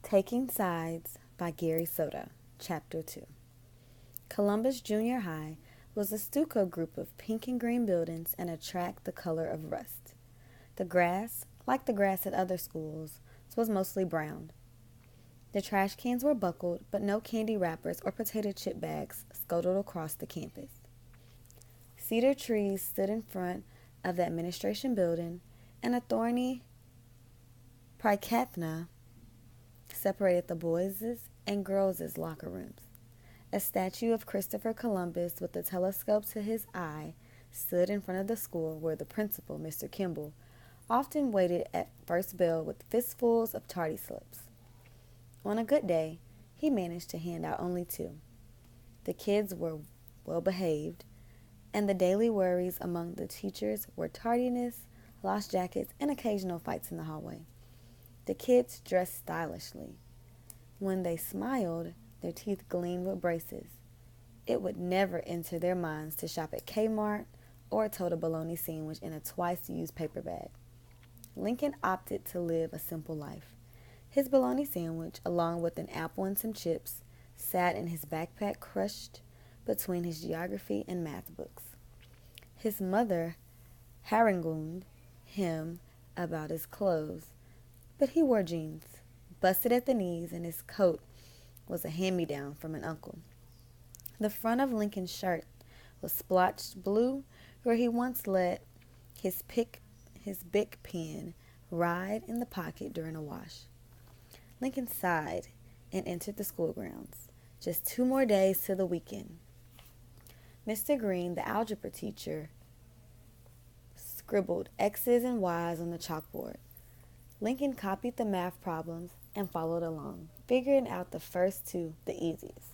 Taking Sides by Gary Soto, Chapter 2. Columbus Junior High was a stucco group of pink and green buildings and a track the color of rust. The grass, like the grass at other schools, was mostly brown. The trash cans were buckled, but no candy wrappers or potato chip bags scuttled across the campus. Cedar trees stood in front of the administration building, and a thorny pricathna separated the boys' and girls' locker rooms. A statue of Christopher Columbus with a telescope to his eye stood in front of the school where the principal, Mr. Kimball, often waited at first bell with fistfuls of tardy slips. On a good day, he managed to hand out only 2. The kids were well behaved, and the daily worries among the teachers were tardiness, lost jackets, and occasional fights in the hallway. The kids dressed stylishly. When they smiled, their teeth gleamed with braces. It would never enter their minds to shop at Kmart or tote a bologna sandwich in a twice-used paper bag. Lincoln opted to live a simple life. His bologna sandwich, along with an apple and some chips, sat in his backpack crushed between his geography and math books. His mother harangued him about his clothes, but he wore jeans, busted at the knees, and his coat was a hand-me-down from an uncle. The front of Lincoln's shirt was splotched blue where he once let his Bic pen ride in the pocket during a wash. Lincoln sighed and entered the school grounds. Just 2 more days to the weekend. Mr. Green, the algebra teacher, scribbled X's and Y's on the chalkboard. Lincoln copied the math problems and followed along, figuring out the first 2 the easiest.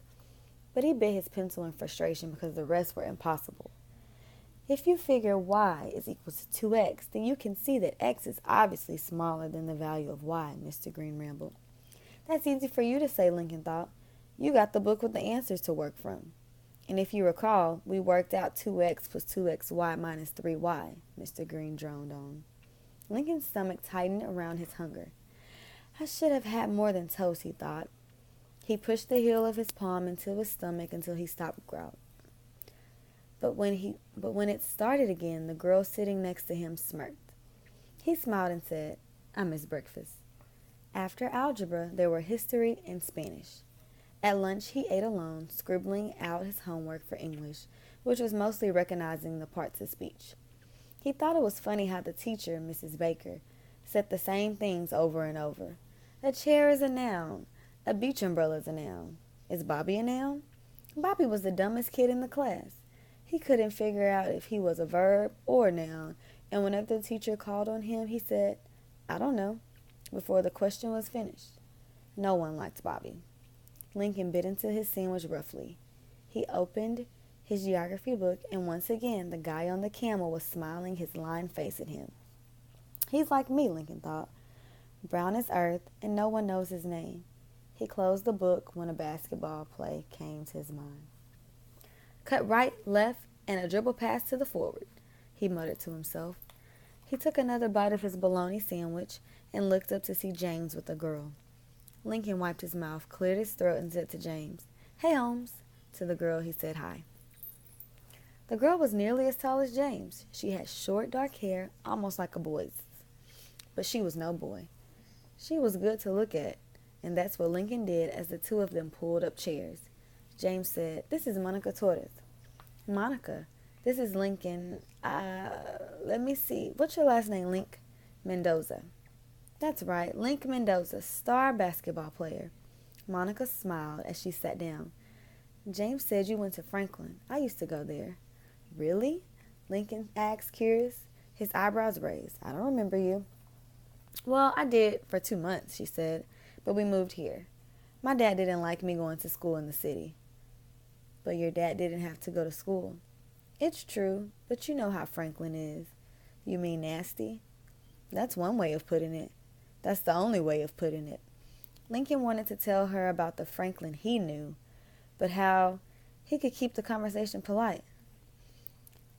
But he bit his pencil in frustration because the rest were impossible. If you figure y is equal to 2x, then you can see that x is obviously smaller than the value of y, Mr. Green rambled. That's easy for you to say, Lincoln thought. You got the book with the answers to work from. And if you recall, we worked out 2x plus 2xy minus 3y, Mr. Green droned on. Lincoln's stomach tightened around his hunger. I should have had more than toast, he thought. He pushed the heel of his palm into his stomach until he stopped growling. But when it started again, the girl sitting next to him smirked. He smiled and said, I miss breakfast. After algebra, there were history and Spanish. At lunch, he ate alone, scribbling out his homework for English, which was mostly recognizing the parts of speech. He thought it was funny how the teacher, Mrs. Baker, said the same things over and over. A chair is a noun. A beach umbrella is a noun. Is Bobby a noun? Bobby was the dumbest kid in the class. He couldn't figure out if he was a verb or a noun, and whenever the teacher called on him, he said, I don't know, before the question was finished. No one liked Bobby. Lincoln bit into his sandwich roughly. He opened his geography book, and once again the guy on the camel was smiling his lined face at him. He's like me, Lincoln thought, brown as earth, and no one knows his name. He closed the book when a basketball play came to his mind. Cut right, left, and a dribble pass to the forward, he muttered to himself. He took another bite of his bologna sandwich and looked up to see James with a girl. Lincoln wiped his mouth, cleared his throat, and said to James, Hey, Holmes. To the girl, he said hi. The girl was nearly as tall as James. She had short, dark hair, almost like a boy's. But she was no boy. She was good to look at, and that's what Lincoln did as the 2 of them pulled up chairs. James said, This is Monica Torres. Monica, this is Lincoln. Let me see. What's your last name, Link? Mendoza. That's right, Link Mendoza, star basketball player. Monica smiled as she sat down. James said you went to Franklin. I used to go there. Really? Lincoln asked, curious, his eyebrows raised. I don't remember you. Well, I did for 2 months, she said, but we moved here. My dad didn't like me going to school in the city. But your dad didn't have to go to school. It's true, but you know how Franklin is. You mean nasty? That's one way of putting it. That's the only way of putting it. Lincoln wanted to tell her about the Franklin he knew, but how he could keep the conversation polite.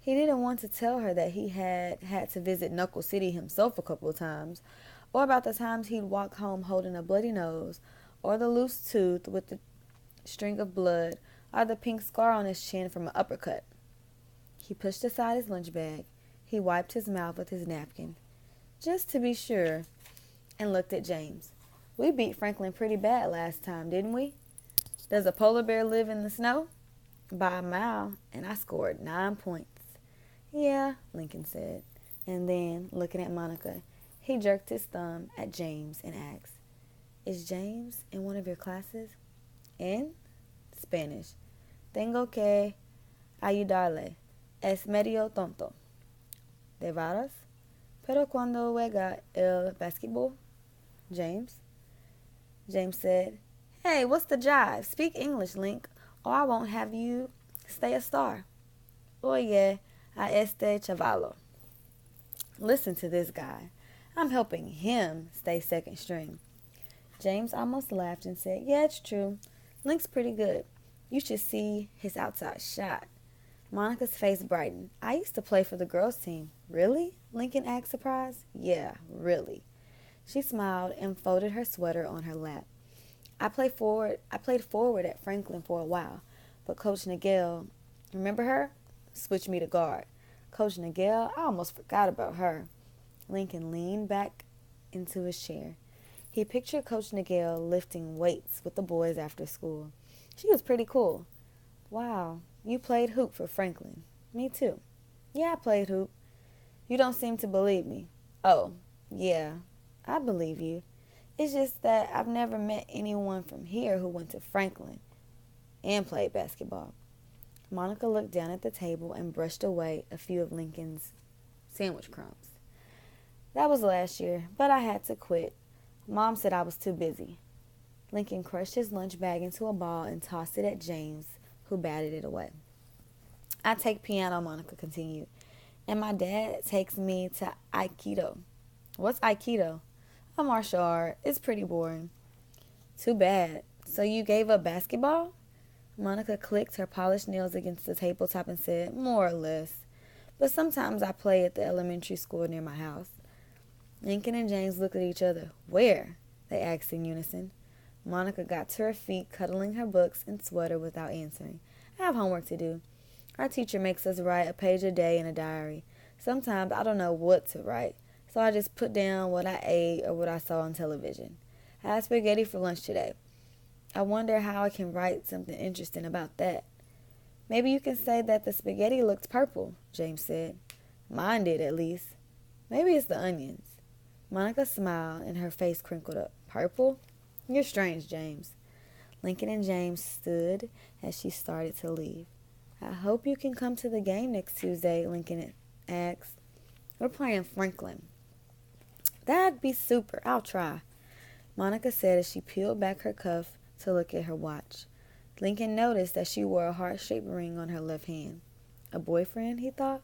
He didn't want to tell her that he had to visit Knuckle City himself a couple of times, or about the times he'd walk home holding a bloody nose, or the loose tooth with the string of blood, or the pink scar on his chin from an uppercut. He pushed aside his lunch bag. He wiped his mouth with his napkin, just to be sure, and looked at James. We beat Franklin pretty bad last time, didn't we? Does a polar bear live in the snow? By a mile, and I scored 9 points. Yeah, Lincoln said. And then, looking at Monica, he jerked his thumb at James and asked, Is James in one of your classes? In Spanish. Tengo que ayudarle. Es medio tonto. ¿De varas? Pero cuando juega el basketball? James? James said, Hey, what's the jive? Speak English, Link, or I won't have you stay a star. Oye a este chavalo. Listen to this guy. I'm helping him stay second string. James almost laughed and said, Yeah, it's true. Link's pretty good. You should see his outside shot. Monica's face brightened. I used to play for the girls' team. Really? Lincoln asked, surprised. Yeah, really. She smiled and folded her sweater on her lap. I played forward at Franklin for a while, but Coach Nagel, remember her? Switched me to guard. Coach Nagel, I almost forgot about her. Lincoln leaned back into his chair. He pictured Coach Nagel lifting weights with the boys after school. She was pretty cool. Wow, you played hoop for Franklin. Me too. Yeah, I played hoop. You don't seem to believe me. Oh, yeah, I believe you. It's just that I've never met anyone from here who went to Franklin and played basketball. Monica looked down at the table and brushed away a few of Lincoln's sandwich crumbs. That was last year, but I had to quit. Mom said I was too busy. Lincoln crushed his lunch bag into a ball and tossed it at James, who batted it away. I take piano, Monica continued, and my dad takes me to Aikido. What's Aikido? A martial art. It's pretty boring. Too bad. So you gave up basketball? Monica clicked her polished nails against the tabletop and said, More or less. But sometimes I play at the elementary school near my house. Lincoln and James looked at each other. Where? They asked in unison. Monica got to her feet, cuddling her books and sweater without answering. I have homework to do. Our teacher makes us write a page a day in a diary. Sometimes I don't know what to write, so I just put down what I ate or what I saw on television. I had spaghetti for lunch today. I wonder how I can write something interesting about that. Maybe you can say that the spaghetti looked purple, James said. Mine did, at least. Maybe it's the onions. Monica smiled and her face crinkled up. Purple? You're strange, James. Lincoln and James stood as she started to leave. I hope you can come to the game next Tuesday, Lincoln asked. We're playing Franklin. That'd be super. I'll try, Monica said as she peeled back her cuff to look at her watch. Lincoln noticed that she wore a heart-shaped ring on her left hand. A boyfriend, he thought,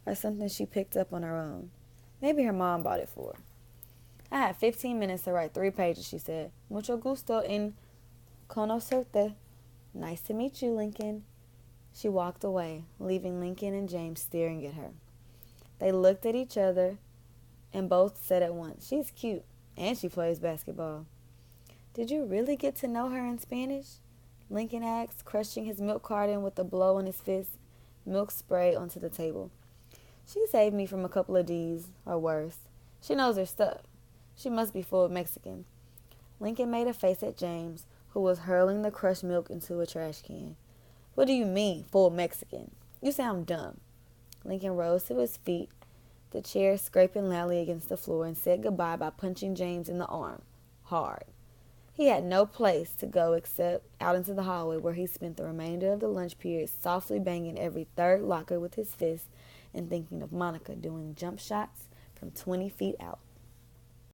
or something she picked up on her own. Maybe her mom bought it for her. I had 15 minutes to write 3 pages, she said. Mucho gusto en conocerte. Nice to meet you, Lincoln. She walked away, leaving Lincoln and James staring at her. They looked at each other and both said at once, She's cute, and she plays basketball. Did you really get to know her in Spanish? Lincoln asked, crushing his milk carton with a blow on his fist. Milk sprayed onto the table. She saved me from a couple of D's, or worse. She knows her stuff. She must be full Mexican. Lincoln made a face at James, who was hurling the crushed milk into a trash can. What do you mean, full Mexican? You sound dumb. Lincoln rose to his feet, the chair scraping loudly against the floor, and said goodbye by punching James in the arm, hard. He had no place to go except out into the hallway, where he spent the remainder of the lunch period softly banging every third locker with his fist and thinking of Monica doing jump shots from 20 feet out.